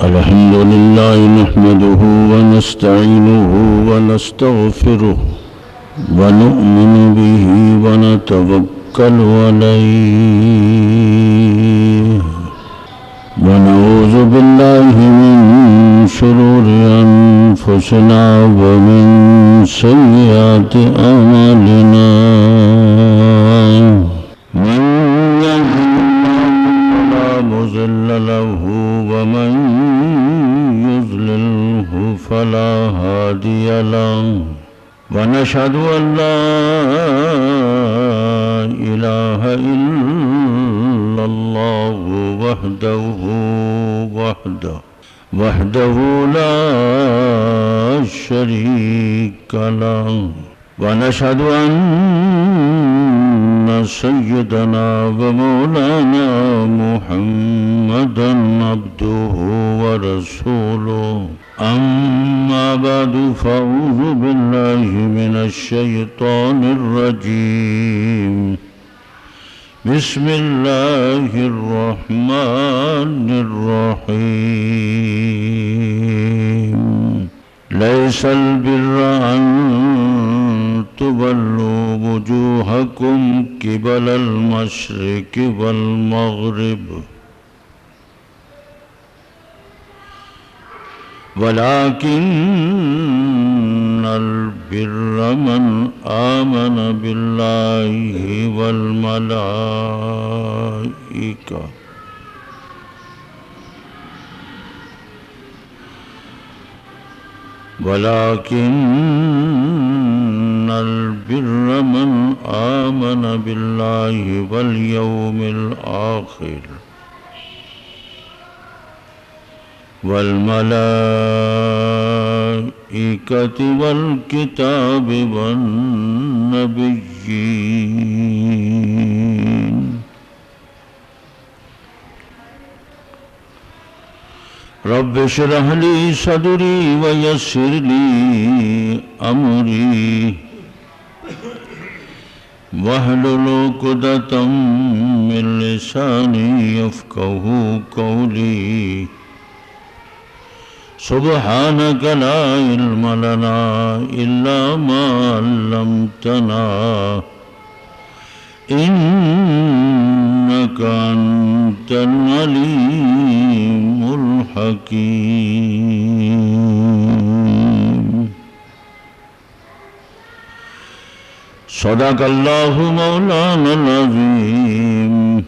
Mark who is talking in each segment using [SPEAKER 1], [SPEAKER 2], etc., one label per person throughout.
[SPEAKER 1] الحمد لله نحمده ونستعينه ونستغفره ونؤمن به ونتوكل عليه ونعوذ بالله من شرور أنفسنا ومن سيئات أعمالنا من يهده فلا مضل له ومن يضلله فلا هادي له ونشهد أن لا إله إلا الله وحده لا شريك له ونشهد أن سيدنا ومولانا محمدا عبده ورسوله أما بعد فأعوذ بالله من الشيطان الرجيم بسم الله الرحمن الرحيم ليس البر أن تولوا وجوهكم قبل المشرق والمغرب ولكن البر من آمن بالله والملائكة واليوم الآخر والملائكة والكتاب والنبيين رب اشرح لي صدري ويسر لي أمري واحلل عقدة من لساني يفقهوا قولي سبحانك لا علم لنا إلا ما علمتنا إنك أنت العليم الحكيم صدق الله مولانا العظيم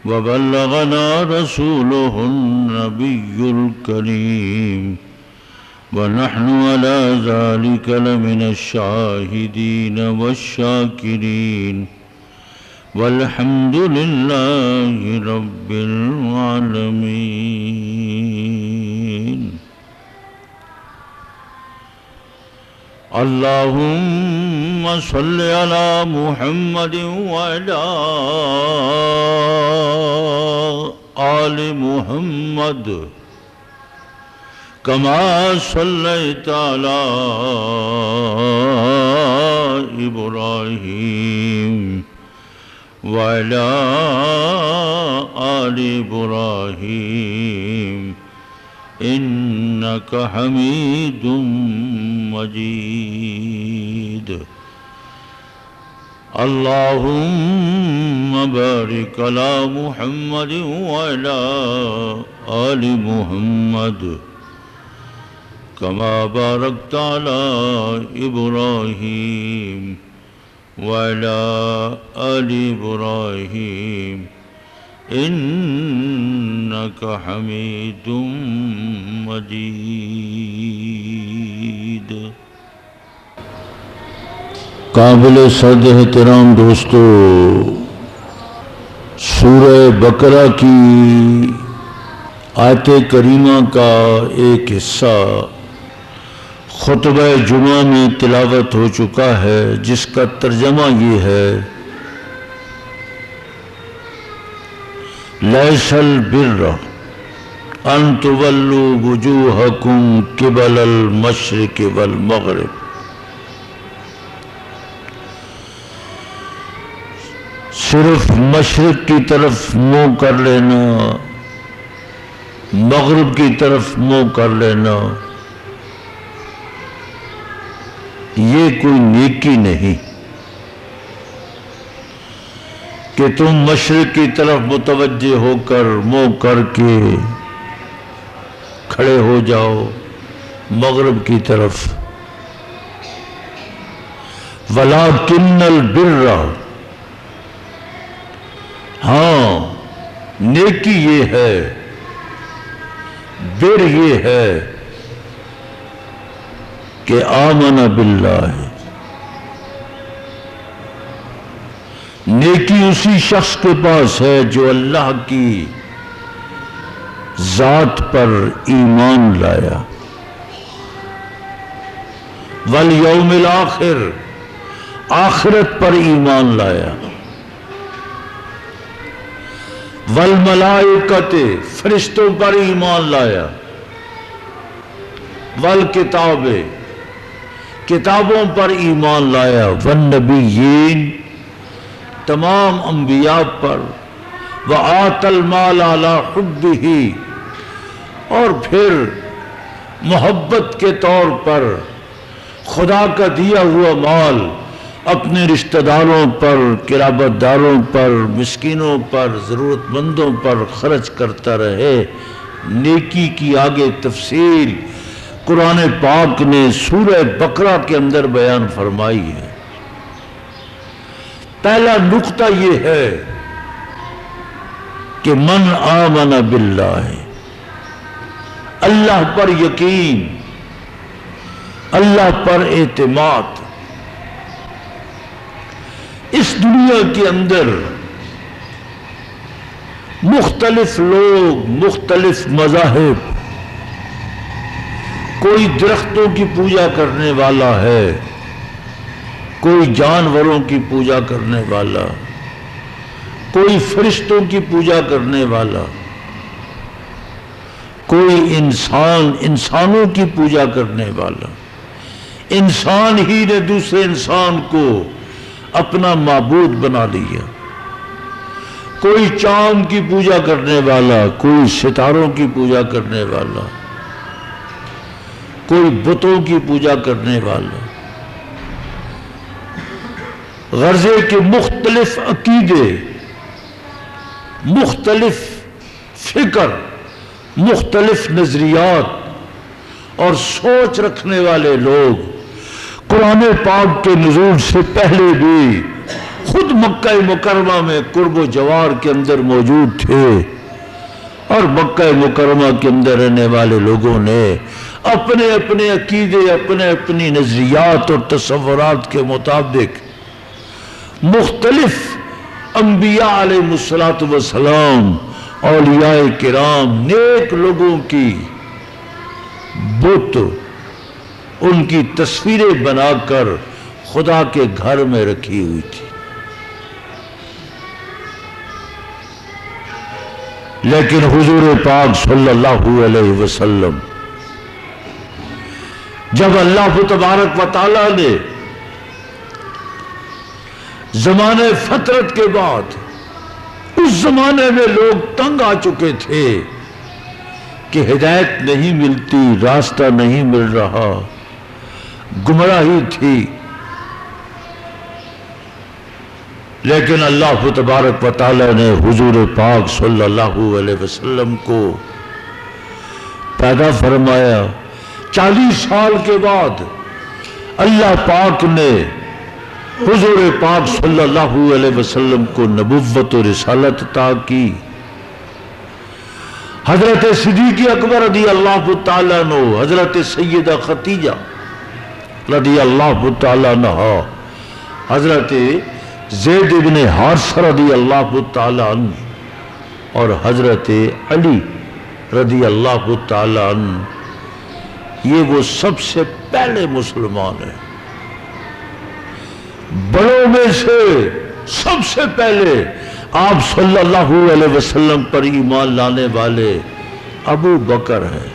[SPEAKER 1] وبلغنا رسوله النبي الكريم ونحن على ذلك لمن الشاهدين والشاكرين والحمد لله رب العالمين اللهم صل على محمد وعلى آل محمد كما صليت على إبراهيم وعلى آل إبراهيم إنك حميد مجيد اللهم بارك على محمد وعلى آل محمد كما باركت على إبراهيم وعلى آل إبراهيم إنك حميد مجيد قابل صد احترام دوستو، سورہ بقرہ کی آیت کریمہ کا ایک حصہ خطبہ جمعہ میں تلاوت ہو چکا ہے، جس کا ترجمہ یہ ہے: لیس البر ان تولوا وجوہکم قبل المشرق والمغرب، صرف مشرق کی طرف منہ کر لینا مغرب کی طرف منہ کر لینا یہ کوئی نیکی نہیں کہ تم مشرق کی طرف متوجہ ہو کر منہ کر کے کھڑے ہو جاؤ مغرب کی طرف. وَلَٰكِنَّ الْبِرَّ، ہاں نیکی یہ ہے، بر یہ ہے کہ آمن باللہ. نیکی اسی شخص کے پاس ہے جو اللہ کی ذات پر ایمان لایا، والیوم الآخر، آخرت پر ایمان لایا، والملائکۃ، فرشتوں پر ایمان لایا، والکتاب، کتابوں پر ایمان لایا، والنبیین، تمام انبیاء پر، وآت المال علی حبہ، اور پھر محبت کے طور پر خدا کا دیا ہوا مال اپنے رشتہ داروں پر، قرابت داروں پر، مسکینوں پر، ضرورت مندوں پر خرچ کرتا رہے. نیکی کی آگے تفصیل قرآن پاک نے سورہ بقرہ کے اندر بیان فرمائی ہے. پہلا نقطہ یہ ہے کہ من آمن باللہ، اللہ پر یقین، اللہ پر اعتماد. اس دنیا کے اندر مختلف لوگ، مختلف مذاہب، کوئی درختوں کی پوجا کرنے والا ہے، کوئی جانوروں کی پوجا کرنے والا، کوئی فرشتوں کی پوجا کرنے والا، کوئی انسانوں کی پوجا کرنے والا. انسان ہی نے دوسرے انسان کو اپنا معبود بنا لیا. کوئی چاند کی پوجا کرنے والا، کوئی ستاروں کی پوجا کرنے والا، کوئی بتوں کی پوجا کرنے والا. غرضے کے مختلف عقیدے، مختلف فکر، مختلف نظریات اور سوچ رکھنے والے لوگ قرآن پاک کے نزول سے پہلے بھی خود مکہ مکرمہ میں قرب و جوار کے اندر موجود تھے، اور مکہ مکرمہ کے اندر رہنے والے لوگوں نے اپنے اپنے عقیدے، اپنی نظریات اور تصورات کے مطابق مختلف انبیاء علیہ السلام، اولیاء کرام، نیک لوگوں کی بت، ان کی تصویریں بنا کر خدا کے گھر میں رکھی ہوئی تھی. لیکن حضور پاک صلی اللہ علیہ وسلم جب اللہ تبارک و تعالیٰ نے زمانے فترت کے بعد، اس زمانے میں لوگ تنگ آ چکے تھے کہ ہدایت نہیں ملتی، راستہ نہیں مل رہا، گمراہی تھی. لیکن اللہ تبارک و تعالی نے حضور پاک صلی اللہ علیہ وسلم کو پیدا فرمایا. 40 سال کے بعد اللہ پاک نے حضور پاک صلی اللہ علیہ وسلم کو نبوت و رسالت عطا کی. حضرت صدیق اکبر رضی اللہ تعالیٰ عنہ، حضرت سیدہ خدیجہ رضی اللہ تعالیٰ عنہ، حضرت زید بن حارثہ رضی اللہ تعالیٰ عنہ، اور حضرت علی رضی اللہ تعالیٰ عنہ، یہ وہ سب سے پہلے مسلمان ہیں. بڑوں میں سے سب سے پہلے آپ صلی اللہ علیہ وسلم پر ایمان لانے والے ابو بکر ہیں.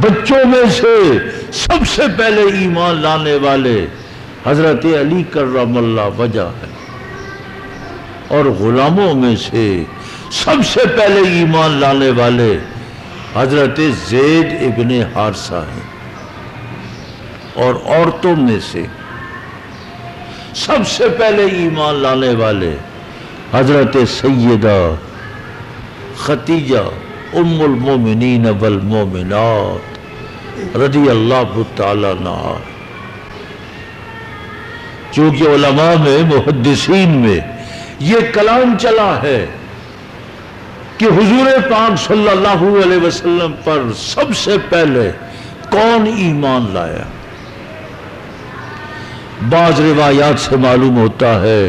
[SPEAKER 1] بچوں میں سے سب سے پہلے ایمان لانے والے حضرت علی کرم اللہ وجہ ہے، اور غلاموں میں سے سب سے پہلے ایمان لانے والے حضرت زید ابن حارثہ ہیں، اور عورتوں میں سے سب سے پہلے ایمان لانے والے حضرت سیدہ خدیجہ ام المومنین والمومنات رضی اللہ تعالیٰ عنہا۔ چونکہ علماء میں محدثین میں یہ کلام چلا ہے کہ حضور پاک صلی اللہ علیہ وسلم پر سب سے پہلے کون ایمان لایا؟ بعض روایات سے معلوم ہوتا ہے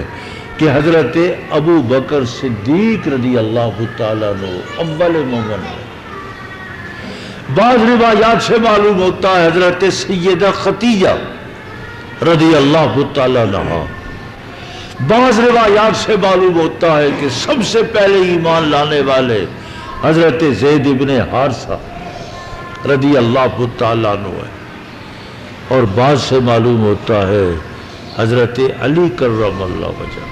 [SPEAKER 1] کہ حضرت ابو بکر صدیق رضی اللہ تعالیٰ عنہ اول مومن ہے۔ بعض روایات سے معلوم ہوتا ہے حضرت سیدہ خدیجہ رضی اللہ تعالیٰ عنہ۔ بعض روایات سے معلوم ہوتا ہے کہ سب سے پہلے ایمان لانے والے حضرت زید ابن حارثہ رضی اللہ تعالیٰ عنہ ہے، اور بعض سے معلوم ہوتا ہے حضرت علی کرم اللہ وجہ۔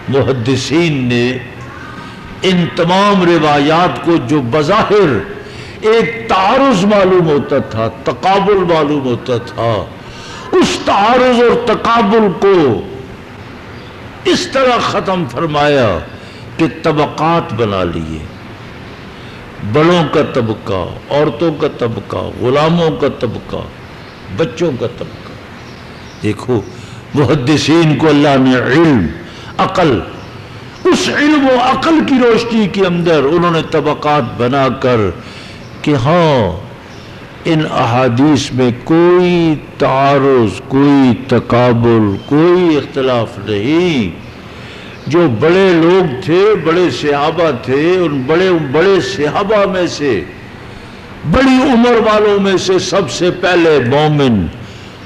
[SPEAKER 1] محدثین نے ان تمام روایات کو جو بظاہر ایک تعارض معلوم ہوتا تھا، تقابل معلوم ہوتا تھا، اس تعارض اور تقابل کو اس طرح ختم فرمایا کہ طبقات بنا لیے، بڑوں کا طبقہ، عورتوں کا طبقہ، غلاموں کا طبقہ، بچوں کا طبقہ۔ دیکھو محدثین کو اللہ نے علم، عقل، اس علم و عقل کی روشنی کے اندر انہوں نے طبقات بنا کر کہ ہاں ان احادیث میں کوئی تعارض، کوئی تقابل، کوئی اختلاف نہیں۔ جو بڑے لوگ تھے، بڑے صحابہ تھے، ان بڑے صحابہ میں سے، بڑی عمر والوں میں سے سب سے پہلے مومن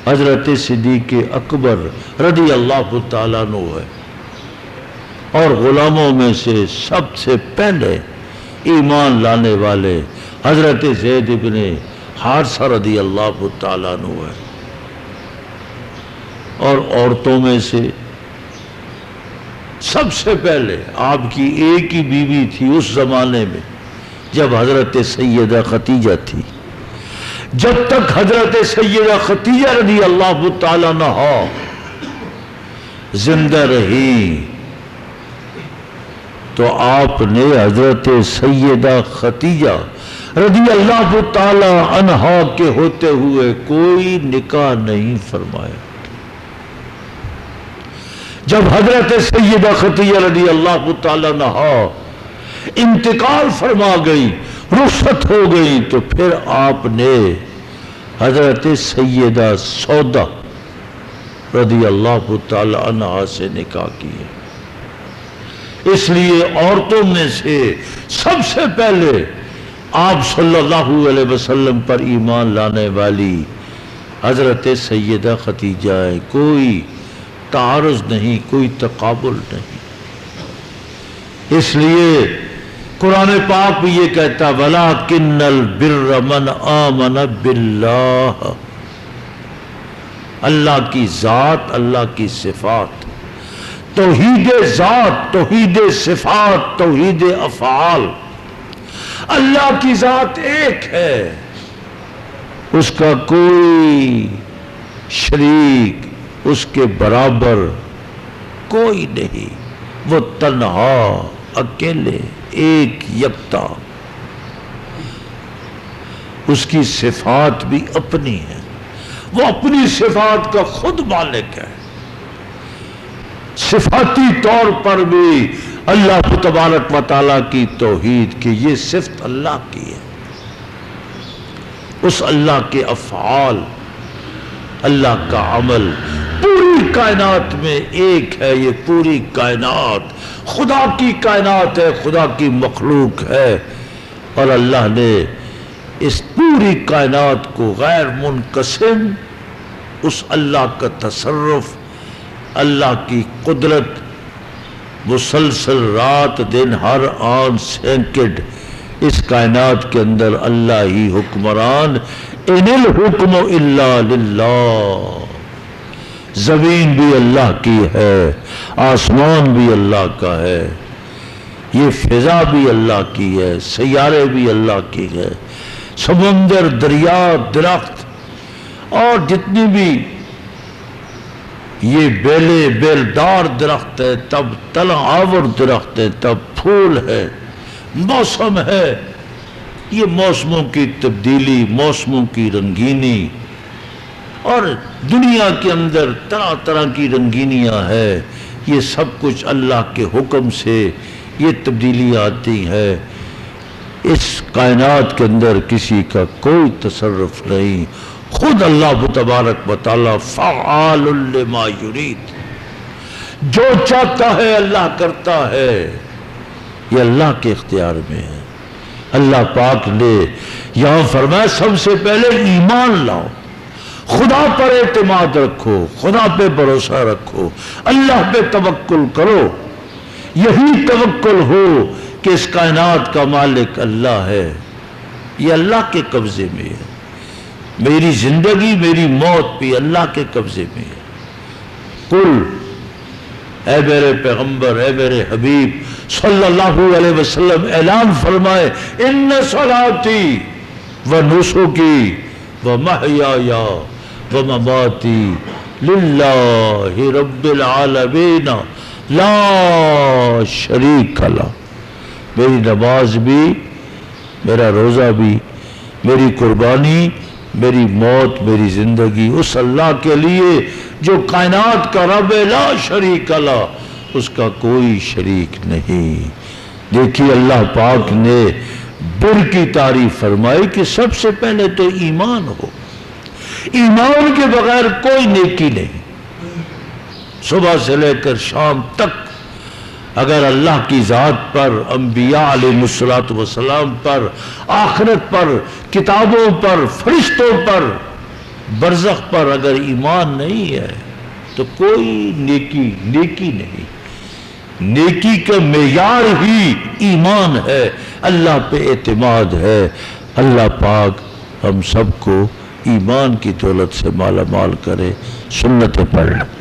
[SPEAKER 1] حضرت صدیق اکبر رضی اللہ تعالیٰ عنہ ہے، اور غلاموں میں سے سب سے پہلے ایمان لانے والے حضرت زید ابن حارثہ رضی اللہ تعالیٰ عنہ ہے، اور عورتوں میں سے سب سے پہلے آپ کی ایک ہی بیوی تھی اس زمانے میں جب حضرت سیدہ خدیجہ تھی۔ جب تک حضرت سیدہ خدیجہ رضی اللہ تعالیٰ عنہا زندہ رہی تو آپ نے حضرت سیدہ خدیجہ رضی اللہ تعالی عنہا کے ہوتے ہوئے کوئی نکاح نہیں فرمایا۔ جب حضرت سیدہ خدیجہ رضی اللہ تعالی عنہا انتقال فرما گئی، رخصت ہو گئی، تو پھر آپ نے حضرت سیدہ سودا رضی اللہ تعالی عنہا سے نکاح کیا۔ اس لیے عورتوں میں سے سب سے پہلے آپ صلی اللہ علیہ وسلم پر ایمان لانے والی حضرت سیدہ خدیجہ ہے۔ کوئی تعارض نہیں، کوئی تقابل نہیں۔ اس لیے قرآن پاک بھی یہ کہتا وَلَٰكِنَّ الْبِرَّ مَنْ آمَنَ بِاللَّهِ، اللہ کی ذات، اللہ کی صفات، توحید ذات، توحید صفات، توحید افعال۔ اللہ کی ذات ایک ہے، اس کا کوئی شریک، اس کے برابر کوئی نہیں، وہ تنہا، اکیلے، ایک یکتا۔ اس کی صفات بھی اپنی ہیں، وہ اپنی صفات کا خود مالک ہے۔ صفاتی طور پر بھی اللہ تبارک و تعالیٰ کی توحید کہ یہ صفت اللہ کی ہے، اس اللہ کے افعال، اللہ کا عمل پوری کائنات میں ایک ہے۔ یہ پوری کائنات خدا کی کائنات ہے، خدا کی مخلوق ہے، اور اللہ نے اس پوری کائنات کو غیر منقسم، اس اللہ کا تصرف، اللہ کی قدرت، مسلسل رات دن ہر آن سیکنڈ اس کائنات کے اندر اللہ ہی حکمران۔ ان الحکم الا للہ، زمین بھی اللہ کی ہے، آسمان بھی اللہ کا ہے، یہ فضا بھی اللہ کی ہے، سیارے بھی اللہ کی ہے، سمندر، دریا، درخت اور جتنی بھی یہ بیلدار درخت ہے، تب تلہ آور درخت ہے، تب پھول ہے، موسم ہے، یہ موسموں کی تبدیلی، موسموں کی رنگینی، اور دنیا کے اندر طرح طرح کی رنگینیاں ہے، یہ سب کچھ اللہ کے حکم سے یہ تبدیلی آتی ہے۔ اس کائنات کے اندر کسی کا کوئی تصرف نہیں، خود اللہ تبارک و تعالی فعال لما یرید، جو چاہتا ہے اللہ کرتا ہے، یہ اللہ کے اختیار میں ہے۔ اللہ پاک نے یہاں فرمایا سب سے پہلے ایمان لاؤ، خدا پر اعتماد رکھو، خدا پہ بھروسہ رکھو، اللہ پہ توکل کرو۔ یہی توکل ہو کہ اس کائنات کا مالک اللہ ہے، یہ اللہ کے قبضے میں ہے، میری زندگی میری موت بھی اللہ کے قبضے میں ہے۔ قل، اے میرے پیغمبر، اے میرے حبیب صلی اللہ علیہ وسلم اعلان فرمائے، ان صلاتی و نسکی و محیای و مماتی للہ رب العالمین لا شریک لہ، میری نماز بھی، میرا روزہ بھی، میری قربانی، میری موت، میری زندگی اس اللہ کے لیے جو کائنات کا رب لا شریک لہ، اس کا کوئی شریک نہیں۔ دیکھیے اللہ پاک نے بر کی تعریف فرمائی کہ سب سے پہلے تو ایمان ہو، ایمان کے بغیر کوئی نیکی نہیں۔ صبح سے لے کر شام تک اگر اللہ کی ذات پر، انبیاء علیہ السلام پر، آخرت پر، کتابوں پر، فرشتوں پر، برزخ پر اگر ایمان نہیں ہے تو کوئی نیکی نہیں۔ نیکی کا معیار ہی ایمان ہے، اللہ پہ اعتماد ہے۔ اللہ پاک ہم سب کو ایمان کی دولت سے مالا مال کرے۔ سنتیں پڑھ لیں۔